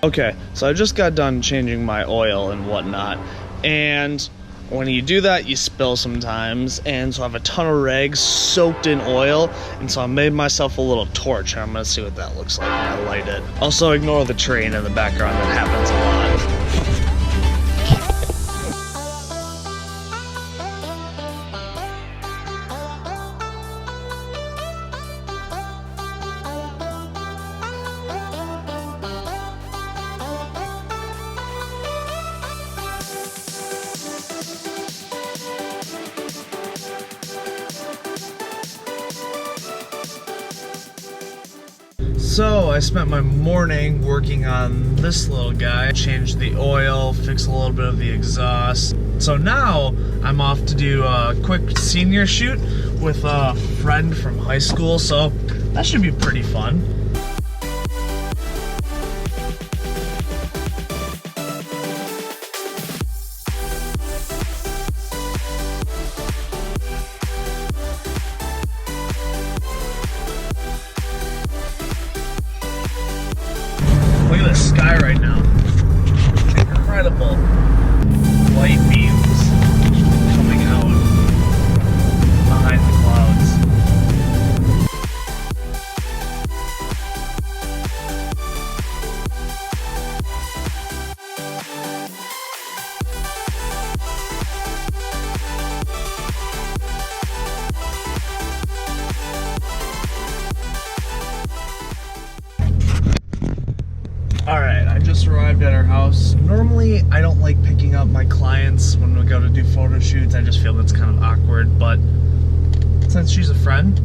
Okay, so I just got done changing my oil and whatnot, and when you do that, you spill sometimes, and so I have a ton of rags soaked in oil, and so I made myself a little torch, and I'm gonna see what that looks like when I light it. Also, ignore the train in the background, that happens a lot. So I spent my morning working on this little guy, changed the oil, fixed a little bit of the exhaust. So now I'm off to do a quick senior shoot with a friend from high school, so that should be pretty fun. Look at the sky right now. Incredible light beams coming out behind the clouds. Alright, I just arrived at our house. Normally, I don't like picking up my clients when we go to do photo shoots. I just feel that's kind of awkward, but since she's a friend,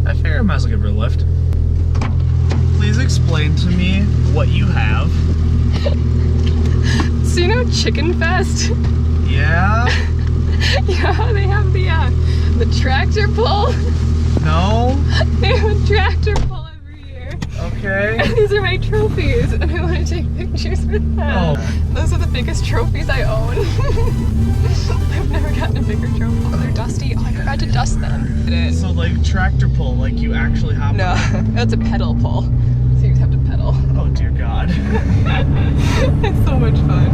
I figure I might as well give her a lift. Please explain to me what you have. So you know Chicken Fest? Yeah? Yeah, they have the tractor pull. No? They have a tractor pull every year. Okay. And these are my trophies, and I want to take pictures with them. Oh. Those are the biggest trophies I own. I've never gotten a bigger trophy. Oh, they're dusty. Oh, I forgot to dust them. So like tractor pull, like you actually have No, that's a pedal pull. So you just have to pedal. Oh dear God. It's so much fun.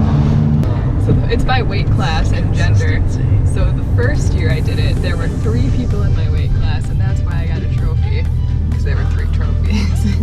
So it's by weight class and gender. So the first year I did it, there were 3 people in my weight class, and that's why I got a trophy, because there were 3 trophies.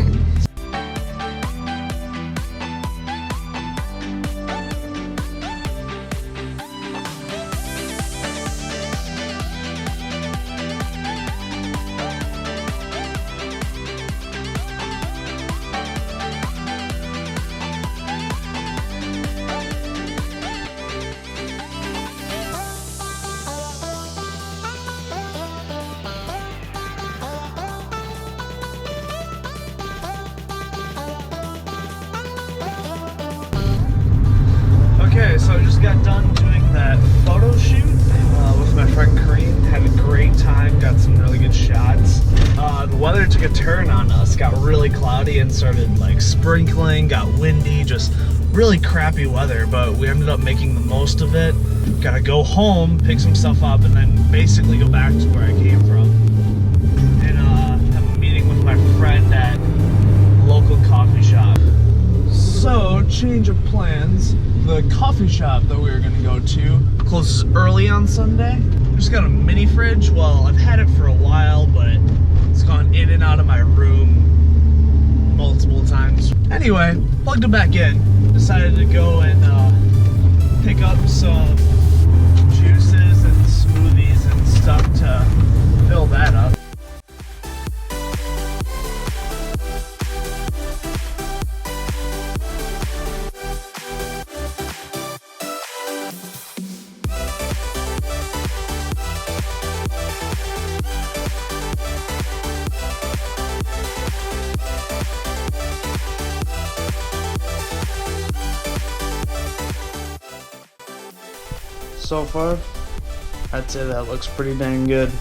Okay, so I just got done doing that photo shoot with my friend Kareem. Had a great time, got some really good shots. The weather took a turn on us, got really cloudy and started like sprinkling, got windy, just really crappy weather, but we ended up making the most of it. Gotta go home, pick some stuff up, and then basically go back to where I came from. And have a meeting with my friend at a local coffee shop. So, change of plans. The coffee shop that we were gonna go to closes early on Sunday. Just got a mini fridge. Well, I've had it for a while, but it's gone in and out of my room multiple times. Anyway, plugged it back in. Decided to go and pick up some juices and smoothies and stuff to fill that up. So far, I'd say that looks pretty dang good.